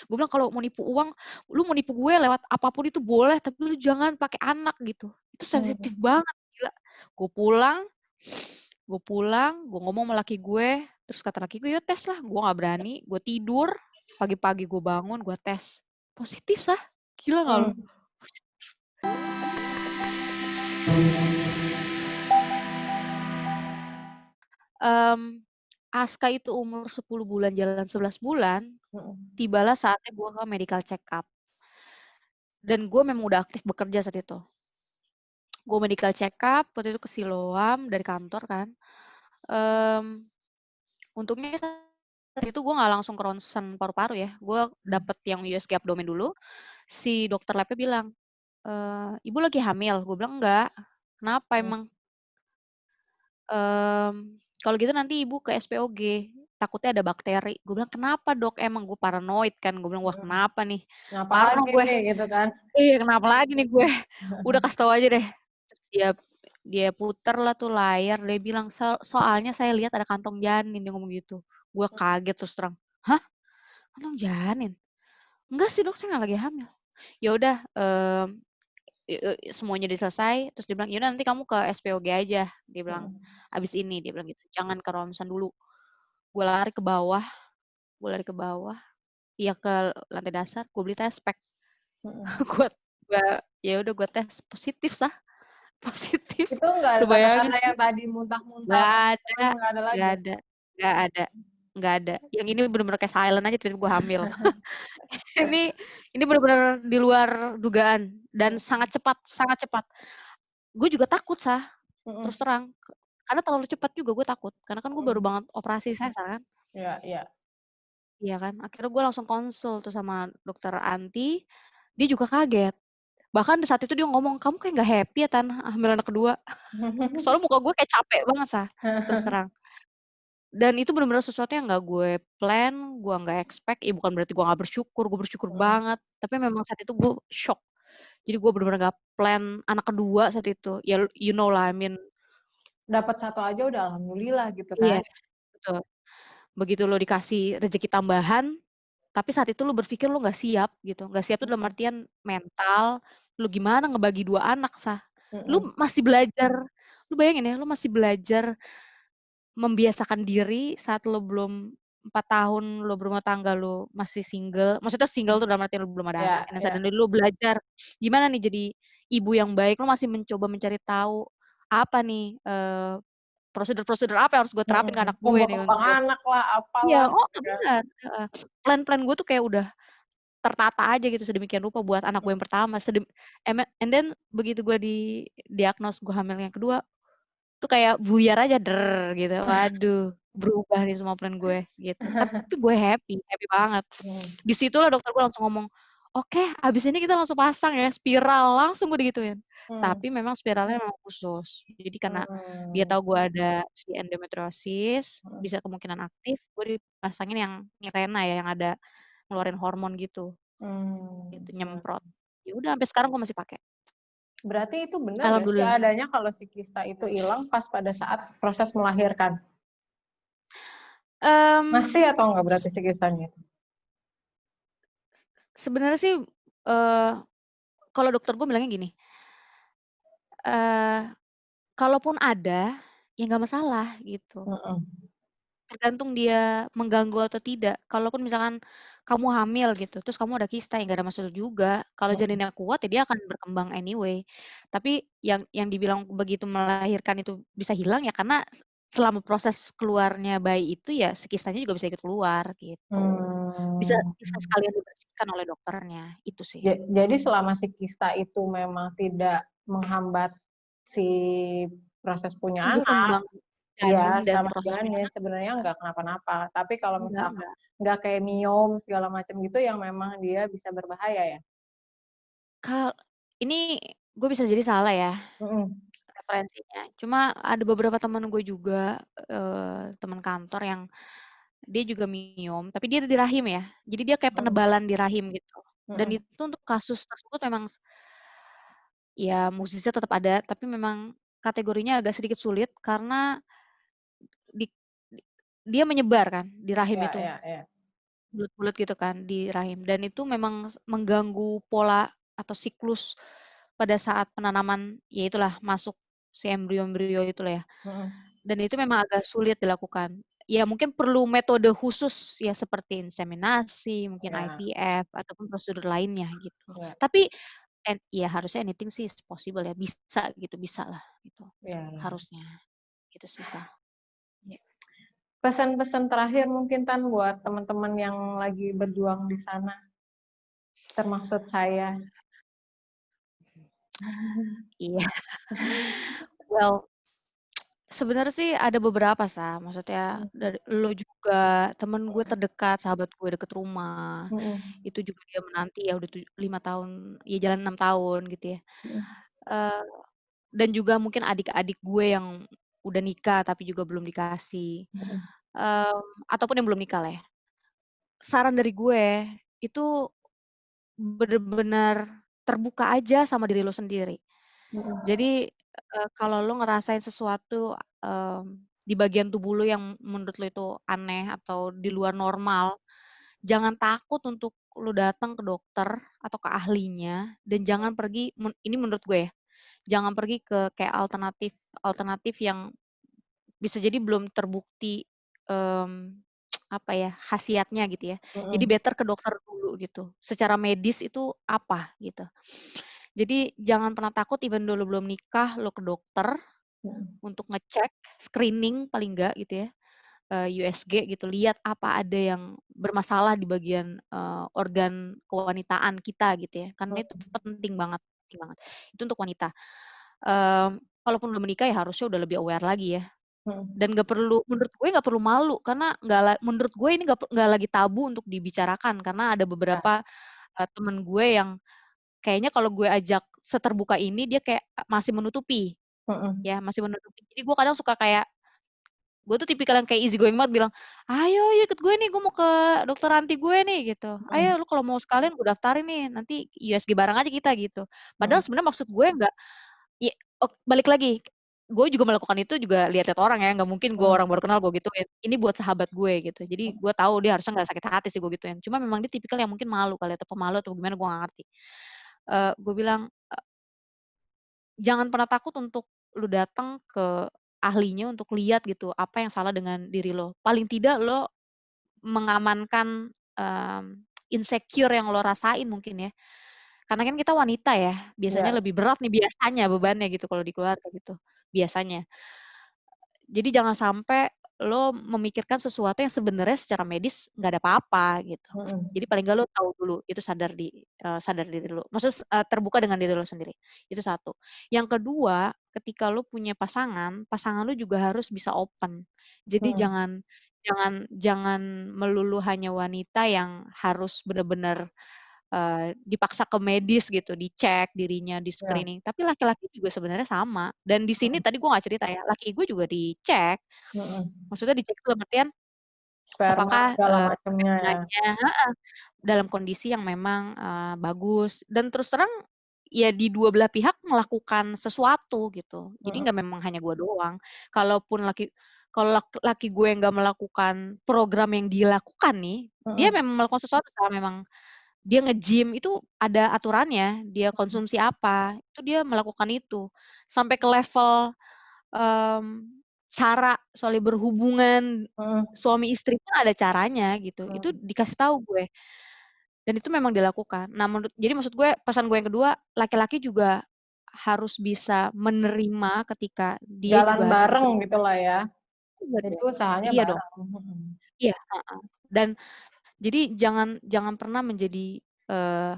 Gue bilang, "Kalau mau nipu uang, lu mau nipu gue lewat apapun itu boleh, tapi lu jangan pakai anak," gitu. Itu sensitif Mhm. banget, gila. Gue pulang gue ngomong sama laki gue, terus kata laki gue, "Ya tes lah." Gue nggak berani, gue tidur, pagi-pagi gue bangun, gue tes. Positif, Sah. Gila nggak lu? Mmm. Mmm, Aska itu umur 10 bulan, jalan 11 bulan, Mhm. tibalah saatnya gue ke medical check up. Dan gue memang udah aktif bekerja saat itu. Gue medical check up, waktu itu ke Siloam dari kantor kan. Mmm, Untungnya saat itu gue nggak langsung ke ronsen paru-paru ya, gue Mmm. dapet yang USG abdomen dulu. Si dokter labnya bilang, "Ibu lagi hamil?" Gue bilang, "Enggak." "Kenapa Mhm. emang?" "Kalau gitu nanti ibu ke SPOG, takutnya ada bakteri." Gue bilang, "Kenapa dok? Emang?" Gue paranoid kan, gue bilang, "Wah Mhm. kenapa nih?" Ngapa Parno lagi gue. nih gitu kan? Iya, kenapa lagi nih gue? Udah kasih tahu aja deh. Terus dia puter lah tuh layar, dia bilang, Soalnya saya lihat ada kantong janin," dia ngomong gitu. Gue kaget terus terang, "Hah? Kantong janin?" "Enggak sih dok, saya nggak lagi hamil." Ya udah, semuanya udah selesai, terus dia bilang, "Ya udah nanti kamu ke SPOG aja," dia bilang, Mhm. "abis ini," dia bilang gitu, "jangan ke ronsen dulu." Gue lari ke bawah gue lari ke bawah, iya ke lantai dasar, gue beli tespek. Mhm. Gue gue ya udah gue tes, positif, Sah, positif. Itu nggak ada Lu bayangin tanda-tanda sih? yang tadi muntah-muntah Nggak apa segala ada macam nggak ada lagi nggak ya? ada nggak ada nggak ada. Yang ini bener-bener kayak silent aja tiba-tiba gue hamil. Ini ini bener-bener di luar dugaan dan sangat Mhm. cepat sangat cepat. Gue juga takut, Sah, terus Mhm. terang. Karena terlalu cepat juga gue takut, karena kan gue baru Mhm. banget operasi sesar kan. Iya iya. Iya kan, akhirnya gue langsung konsul tuh sama dokter Anti, dia juga kaget. Bahkan di saat itu dia ngomong, "Kamu kayak nggak happy ya Tan, hamil anak kedua?" Soalnya muka gue kayak capek banget, Sah, terus terang. Dan itu bener-bener sesuatu yang nggak gue plan, gue nggak expect, ya bukan berarti gue nggak bersyukur, gue bersyukur Mhm. banget, tapi memang saat itu gue syok. Jadi gue bener-bener nggak plan anak kedua saat itu, ya you know lah, I mean. Dapat 1 aja udah alhamdulillah gitu Iya, kan? betul. Begitu lo dikasih rezeki tambahan, tapi saat itu lu berpikir lu nggak siap gitu, nggak siap tuh dalam Mhm. artian mental, lu gimana ngebagi 2 anak, Sah. Lu Mhm. masih belajar, lu bayangin ya, lu masih belajar membiasakan diri saat lu belum 4 tahun lu berumah tangga, lu masih single, maksudnya single tuh dalam artian lu belum ada anak, Iya and then iya. suddenly lu belajar gimana nih jadi ibu yang baik, lu masih mencoba mencari tahu, apa nih, prosedur-prosedur apa yang harus gue terapin ke Mhm. anak gue Tumbuh nih kembang untuk. anak lah, Iya, apalah oh gitu kan. bener, heeh. Plan-plan gue tuh kayak udah tertata aja gitu sedemikian rupa buat anak gue Mhm. yang pertama, and then begitu gue didiagnos gue hamil yang kedua, tuh kayak buyar aja gitu. Waduh, berubah nih semua plan gue gitu. Tapi gue happy, happy banget. Mhm. Di situlah dokter gue langsung ngomong, "Oke, habis ini kita langsung pasang ya, spiral." Langsung gue digituin. Mhm. Tapi memang spiralnya memang khusus. Jadi karena dia Mmm. tahu gue ada si endometriosis, Mhm. bisa kemungkinan aktif, gue dipasangin yang Mirena ya, yang ada ngeluarin hormon gitu. Gitu, Mmm, iya. nyemprot. Ya udah sampai sekarang gue masih pakai. Berarti itu bener nggak sih Alhamdulillah. adanya kalau si kista itu hilang pas pada saat proses melahirkan? Mmm, Masih atau enggak berarti s si kistanya itu? Sebenarnya sih, eee, kalau dokter gue bilangnya gini, eee, kalaupun ada, ya nggak masalah gitu. Mhm. Tergantung dia mengganggu atau tidak. Kalaupun misalkan kamu hamil gitu, terus kamu ada kista, ya nggak ada masalah juga. Kalau Mhm. janinnya kuat, ya dia akan berkembang anyway. Tapi yang dibilang begitu melahirkan itu bisa hilang, ya karena selama proses keluarnya bayi itu, ya si kistanya juga bisa ikut keluar gitu. Bisa Mmm. bisa sekalian dibersihkan oleh dokternya, itu sih. Jadi selama si kista itu memang tidak menghambat si proses punya Tumbuh anak, kembang janin iya, dan sama si proses janin penyetanan sebenarnya nggak kenapa-napa. Tapi kalau enggak misalkan enggak. nggak kayak miom segala macam gitu yang memang dia bisa berbahaya ya? Kal ini gue bisa jadi salah ya Mhm. referensinya, cuma ada beberapa temen gue juga, temen kantor yang dia juga miom, tapi dia di rahim ya. Jadi dia kayak Mhm. penebalan di rahim gitu. Dan Mhm. itu untuk kasus tersebut memang ya mukjizat tetap ada, tapi memang kategorinya agak sedikit sulit karena di di dia menyebar kan di rahim Iya itu. iya iya. bulet-bulet gitu kan di rahim dan itu memang mengganggu pola atau siklus pada saat penanaman, ya itulah masuk si embrio-embrio itulah ya. Mhm. Dan itu memang agak sulit dilakukan. Ya mungkin perlu metode khusus ya seperti inseminasi, mungkin Ya, IVF ataupun prosedur lainnya gitu. ya, Tapi ya harusnya anything sih is possible ya, bisa gitu, bisa lah gitu. ya, ya. Harusnya. Gitu sih, Sa. Ya. Pesan-pesan terakhir mungkin Tan buat teman-teman yang lagi berjuang di sana, termasuk saya. Iya. Well, sebenarnya sih ada beberapa, Sa. Maksudnya Mhm, dari lo juga, temen gue terdekat, sahabat gue deket rumah. mhm, Itu juga dia menanti ya udah 5 tahun, ya jalan 6 tahun gitu ya. mhm, Eh, dan juga mungkin adik-adik gue yang udah nikah tapi juga belum dikasih. mhm, Ataupun yang belum nikah lah ya. Saran dari gue itu bener-bener terbuka aja sama diri lo sendiri. mhm, Jadi kalau lo ngerasain sesuatu di bagian tubuh lo yang menurut lo itu aneh atau di luar normal, jangan takut untuk lo datang ke dokter atau ke ahlinya dan jangan pergi ini menurut gue ya, jangan pergi ke kayak alternatif alternatif yang bisa jadi belum terbukti, apa ya, khasiatnya gitu ya. Jadi mhm, better ke dokter dulu gitu, secara medis itu apa gitu. Jadi jangan pernah takut even dulu belum nikah, lo ke dokter mhm, untuk ngecek, screening paling enggak gitu ya, USG gitu, lihat apa ada yang bermasalah di bagian, organ kewanitaan kita gitu ya, karena itu mhm, penting banget. Itu untuk wanita. Kalaupun udah menikah ya harusnya udah lebih aware lagi ya. mhm. Dan menurut gue nggak perlu malu karena menurut gue ini nggak lagi tabu untuk dibicarakan karena ada Ya, beberapa, temen gue yang kayaknya kalau gue ajak seterbuka ini dia kayak masih menutupi, mhm, ya masih menutupi. Jadi gue kadang suka kayak gue tuh tipikal yang kayak easy going banget bilang, "Ayo yuk ikut gue nih, gue mau ke dokter anti gue nih," gitu. mhm, "Ayo lu kalau mau sekalian gue daftarin nih, nanti USG bareng aja kita," gitu. Padahal mhm, sebenarnya maksud gue nggak ya balik lagi, gue juga melakukan itu juga lihat-lihat orang ya, nggak mungkin gue mhm, orang baru kenal gue gituin. Ini buat sahabat gue gitu. Jadi gue tahu dia harusnya nggak sakit hati sih gue gituin. Cuma memang dia tipikal yang mungkin malu kali atau pemalu atau gimana gue nggak ngerti. Gue bilang, "Jangan pernah takut untuk lu datang ke ahlinya untuk lihat gitu, apa yang salah dengan diri lo. Paling tidak lo mengamankan, insecure yang lo rasain mungkin ya. Karena kan kita wanita ya, biasanya ya, lebih berat nih biasanya bebannya gitu kalau di keluarga gitu, biasanya. Jadi jangan sampai lo memikirkan sesuatu yang sebenarnya secara medis nggak ada apa-apa gitu. mhm, Jadi paling nggak lo tahu dulu, itu sadar diri lo. Maksudnya terbuka dengan diri lo sendiri, itu satu. Yang kedua, ketika lo punya pasangan, pasangan lo juga harus bisa open. Jadi mhm, jangan jangan jangan melulu hanya wanita yang harus benar-benar dipaksa ke medis gitu, dicek dirinya, ya, di-screening. Tapi laki-laki juga sebenarnya sama, dan di sini mhm, tadi gue nggak cerita ya, laki gue juga dicek. mhm. Maksudnya dicek dalam artian Sperma apakah, segala macamnya ya. spermanya heeh, dalam kondisi yang memang, bagus dan terus terang ya di dua belah pihak melakukan sesuatu gitu. Jadi Mhm, nggak memang hanya gue doang. Kalaupun kalau laki gue nggak melakukan program yang dilakukan nih, dia mhm, memang melakukan sesuatu sama memang dia nge-gym itu ada aturannya, dia konsumsi apa, itu dia melakukan itu. Sampai ke level, cara saling berhubungan mhm, suami istri pun ada caranya gitu, itu mhm, dikasih tahu gue, dan itu memang dilakukan. Nah jadi maksud gue pesan gue yang kedua, laki-laki juga harus bisa menerima ketika dia jalan juga harus bareng ikut gitulah ya. iya Jadi dong usahanya iya dong, bareng, mhm, iya, heeh. Dan jadi jangan jangan pernah menjadi, eee,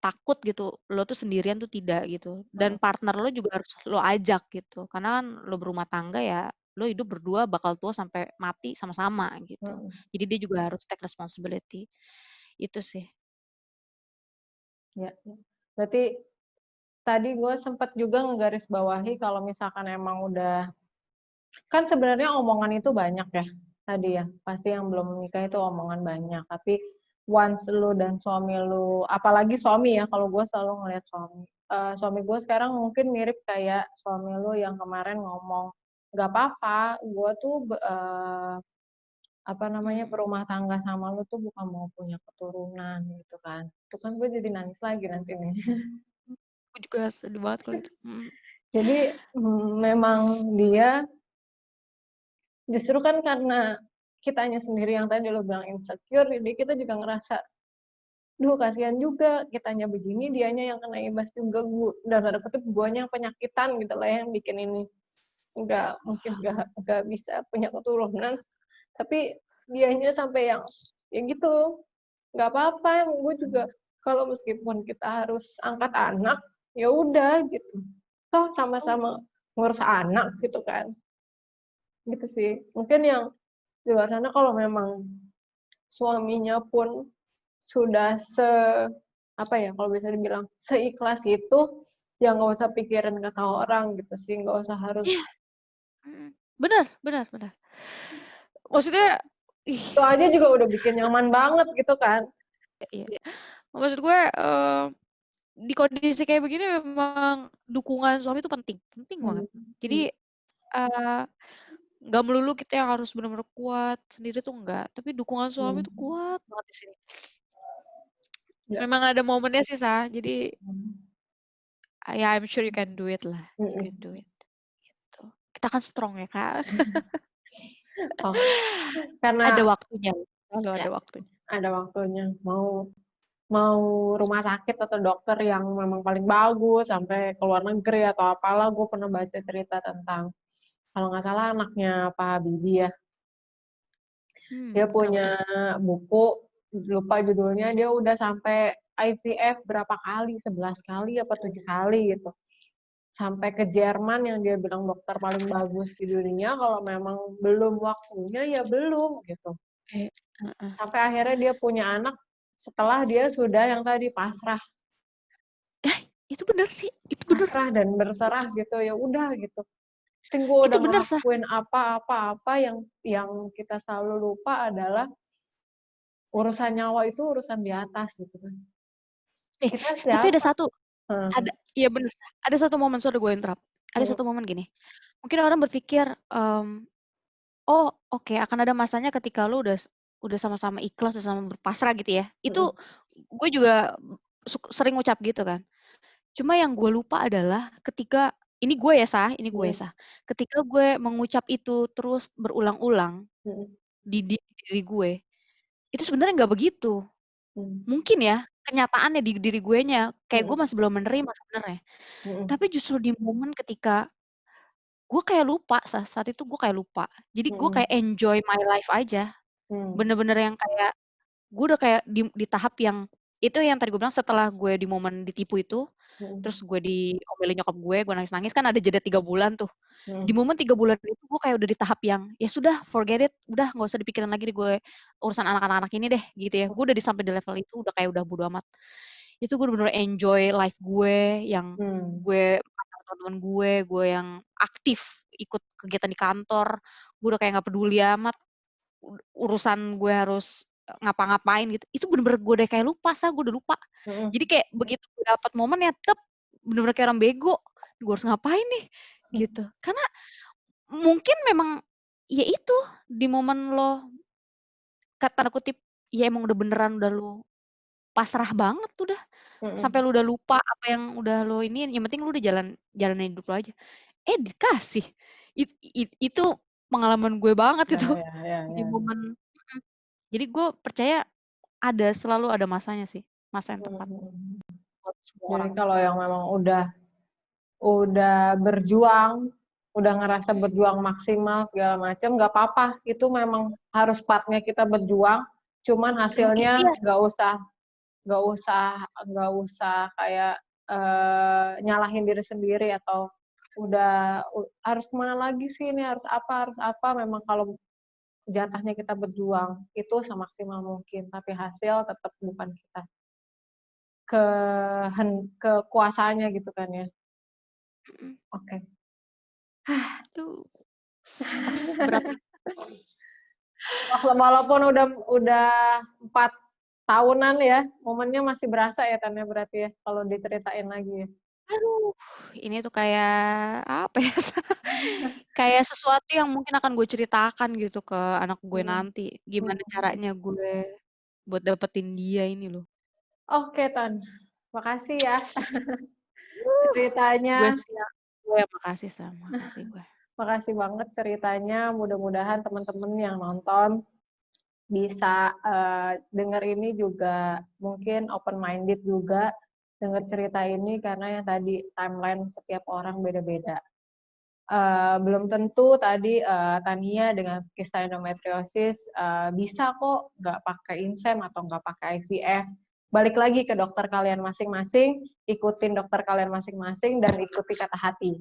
takut gitu, lo tuh sendirian tuh tidak gitu, dan mhm, partner lo juga harus lo ajak gitu, karena kan lo berumah tangga ya, lo hidup berdua bakal tua sampai mati sama-sama gitu. mhm, Jadi dia juga harus take responsibility, itu sih. ya, ya. Berarti tadi gue sempet juga ngegarisbawahi kalau misalkan emang udah kan sebenarnya omongan itu banyak ya tadi ya, pasti yang belum menikah itu omongan banyak, tapi once lu dan suami lu apalagi suami ya, kalau gue selalu ngelihat suami. Suami gue sekarang mungkin mirip kayak suami lu yang kemarin ngomong, "Nggak apa-apa, gue tuh berumah tangga sama lu tuh bukan mau punya keturunan gitu kan. Itu kan gue jadi nangis lagi nanti nih. Gue juga sedih banget kalau itu. Jadi memang dia justru kan karena kitanya sendiri yang tadi lo bilang insecure, jadi kita juga ngerasa, duh kasihan juga kitanya begini, dianya yang kena imbas juga, dan tanda kutip guanya penyakitan gitu lah yang bikin ini nggak bisa punya keturunan, tapi dianya sampai yang ya gitu. Nggak apa-apa, gue juga kalau meskipun kita harus angkat anak ya udah gitu, toh sama-sama ngurus anak gitu kan, gitu sih. Mungkin yang di luar sana kalau memang suaminya pun sudah kalau bisa dibilang seikhlas itu, ya nggak usah pikirin kata orang gitu sih, nggak usah harus. Iya. Benar, benar, benar. Maksudnya, Itu aja juga udah bikin nyaman banget gitu kan. iya. Maksud gue di kondisi kayak begini memang dukungan suami itu penting, penting banget. Jadi nggak melulu kita yang harus benar-benar kuat sendiri tuh enggak, tapi dukungan suami tuh kuat banget di sini. Ya. Memang ada momennya sih jadi ya I'm sure you can do it lah, you can do it. Gitu. Kita kan strong ya kan. Oh, karena Ada waktunya, selalu ya, ada waktunya. ada waktunya. Mau rumah sakit atau dokter yang memang paling bagus sampai ke luar negeri atau apalah, gue pernah baca cerita tentang, kalau nggak salah anaknya Pak Habibie ya, dia Kenapa punya tuh? buku, lupa judulnya, dia udah sampai IVF berapa kali, 11 kali apa 7 kali gitu, sampai ke Jerman yang dia bilang dokter paling bagus di dunia, kalau memang belum waktunya ya belum gitu. Sampai akhirnya dia punya anak setelah dia sudah yang tadi pasrah Itu bener sih, itu bener. pasrah dan berserah gitu, ya udah gitu. Penting gue Itu udah bener sah. ngelakuin apa-apa yang kita selalu lupa adalah urusan nyawa itu urusan di atas gitu kan. Kita Tapi ada siapa? satu, iya bener. Ada satu momen, sorry gue interrupt. Ada satu momen gini. Mungkin orang berpikir, oh oke, akan ada masanya ketika lu udah sama-sama ikhlas, udah sama berpasrah gitu ya. Itu gue juga sering ngucap gitu kan. Cuma yang gue lupa adalah ketika ini gue ya sah, ketika gue mengucap itu terus berulang-ulang di diri gue, itu sebenarnya nggak begitu. Mungkin ya kenyataannya di diri gue nya kayak gue masih belum menerima sebenarnya. Tapi justru di momen ketika gue kayak lupa, saat itu gue kayak lupa. Jadi gue kayak enjoy my life aja. Bener-bener yang kayak gue udah kayak di tahap yang itu yang tadi gue bilang, setelah gue di momen ditipu itu, terus gue diomelin nyokap gue nangis-nangis, kan ada jeda 3 bulan tuh. Di momen 3 bulan itu gue kayak udah di tahap yang ya sudah, forget it, udah nggak usah dipikirin lagi gue urusan anak-anak ini deh gitu ya. Gue udah sampai di level itu, udah kayak udah bodo amat. Itu gue bener-bener enjoy life gue, yang gue sama teman-teman gue yang aktif ikut kegiatan di kantor. Gue udah kayak nggak peduli amat urusan gue harus ngapa-ngapain gitu. Itu bener-bener gue udah kayak lupa, gue udah lupa. Jadi kayak begitu gue dapet momen ya bener-bener kayak orang bego. Gue harus ngapain nih gitu. Karena mungkin memang ya itu di momen lo tanda kutip ya emang udah beneran udah lo pasrah banget udah. Sampai lu udah lupa apa yang udah lo ini, yang penting lu udah jalanin hidup lo aja. Dikasih. Itu pengalaman gue banget itu di momen. Jadi gue percaya selalu ada masanya sih, masa yang tepat buat semua Jadi orang. kalau yang memang udah berjuang, udah ngerasa berjuang maksimal segala macam, nggak apa-apa. Itu memang harus partnya kita berjuang. Cuman hasilnya Ikhtiar. nggak usah kayak nyalahin diri sendiri atau udah harus kemana lagi sih ini, harus apa. Memang kalau jatahnya kita berjuang itu semaksimal mungkin, tapi hasil tetap bukan kita kekuasaannya gitu kan ya. Oke. Itu berat. Walaupun udah 4 tahunan ya, momennya masih berasa ya Tania berarti ya kalau diceritain lagi ya. Aduh, ini tuh kayak apa ya, kayak sesuatu yang mungkin akan gue ceritakan gitu ke anak gue Mhm, nanti, gimana mhm. caranya gue buat dapetin dia ini loh. Oke, Tan, makasih ya Uh, gue ceritanya. siap, gue yang makasih makasih gue. Makasih banget ceritanya, mudah-mudahan teman-teman yang nonton bisa, denger ini juga mungkin open minded juga, denger cerita ini karena yang tadi timeline setiap orang beda-beda. Belum tentu tadi, Tania dengan kisah endometriosis, bisa kok nggak pakai InSem atau nggak pakai IVF. Balik lagi ke dokter kalian masing-masing, ikutin dokter kalian masing-masing dan ikuti kata hati.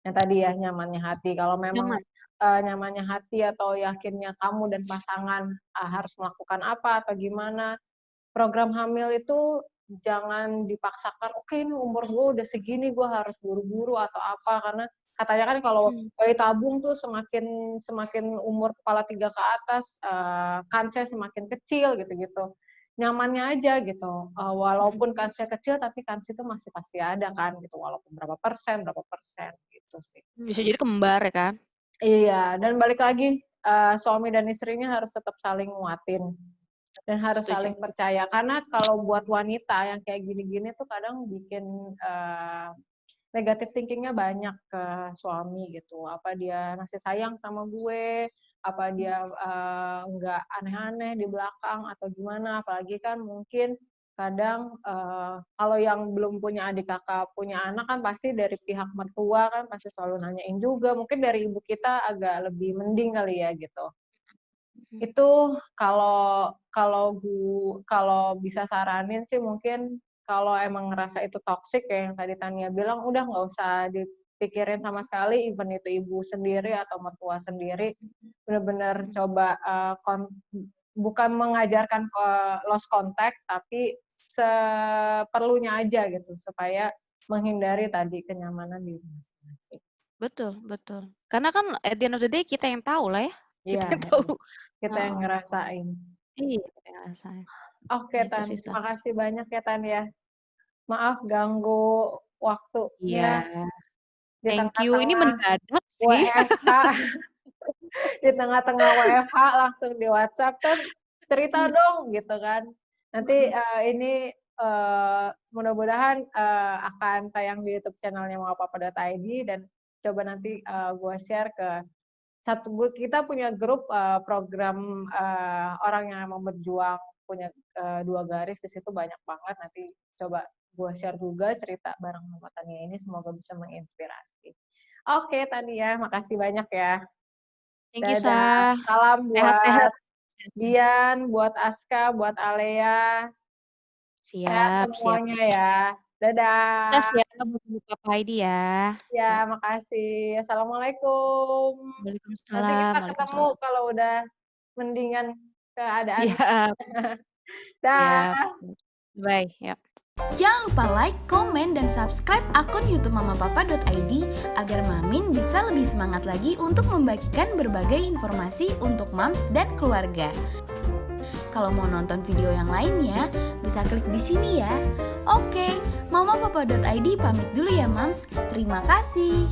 Yang tadi ya, nyamannya hati. Kalau memang, Nyaman. nyamannya hati atau yakinnya kamu dan pasangan, harus melakukan apa atau gimana, program hamil itu jangan dipaksakan, "Oke ini umur gue udah segini, gue harus buru-buru," atau apa, karena katanya kan kalau Mhm, bayi tabung tuh semakin semakin umur kepala 3 ke atas, kansnya semakin kecil gitu-gitu. Nyamannya aja gitu, mhm. walaupun kansnya kecil tapi kans itu masih pasti ada kan gitu, walaupun berapa persen gitu sih. Bisa jadi kembar ya kan? Iya, dan balik lagi, suami dan istrinya harus tetap saling nguatin. Dan harus Setuju. saling percaya, karena kalau buat wanita yang kayak gini-gini tuh kadang bikin, negative thinking-nya banyak ke suami gitu. Apa dia masih sayang sama gue, apa dia, nggak aneh-aneh di belakang atau gimana. Apalagi kan mungkin kadang, kalau yang belum punya adik kakak punya anak kan pasti dari pihak mertua kan pasti selalu nanyain juga, mungkin dari ibu kita agak lebih mending kali ya gitu. Mhm, Itu kalau bisa saranin sih mungkin kalau emang ngerasa itu toxic kayak yang tadi Tania bilang, udah nggak usah dipikirin sama sekali, even itu ibu sendiri atau mertua sendiri, bener-bener mhm. coba, bukan mengajarkan lost contact, tapi seperlunya aja gitu, supaya menghindari tadi kenyamanan diri masing-masing. Betul betul. Karena kan at the end of the day kita yang tahu lah ya, kita Iya, yang tahu. kita yang Heeh, ngerasain. iya kita yang ngerasain. Oke Itu Tan, sih Sa. makasih banyak ya Tan ya. Maaf ganggu waktunya Iya, di thank you. Ini tengah-tengah mendadak sih. WFH, di tengah-tengah WFH langsung di WhatsApp, "Tan, cerita Iya, dong," gitu kan. Nanti, heeh, ini, mudah-mudahan, akan tayang di YouTube channel-nya mengapapapa.id dan coba nanti, gua share ke kita punya grup, program, orang yang emang berjuang punya, 2 garis di situ banyak banget, nanti coba gua share juga cerita bareng sama Tania ini semoga bisa menginspirasi. Oke Tania, makasih banyak ya. thank you Dadah. Sa. Salam Sehat-sehat. buat Dian, buat Aska, buat Alea, sehat Siap siap. semuanya ya. Sukses Dadah. ya buat buka ID ya. Ya, Ya. makasih. Assalamualaikum. Nanti Waalaikumsalam kita ketemu waalaikumsalam. kalau udah mendingan keadaannya. Siap siap. Dah. Bye, ya. Jangan lupa like, komen, dan subscribe akun YouTube mamapapa.id agar Mamin bisa lebih semangat lagi untuk membagikan berbagai informasi untuk mams dan keluarga. Kalau mau nonton video yang lainnya, bisa klik di sini ya. Oke, mamapapa.id pamit dulu ya mams. Terima kasih.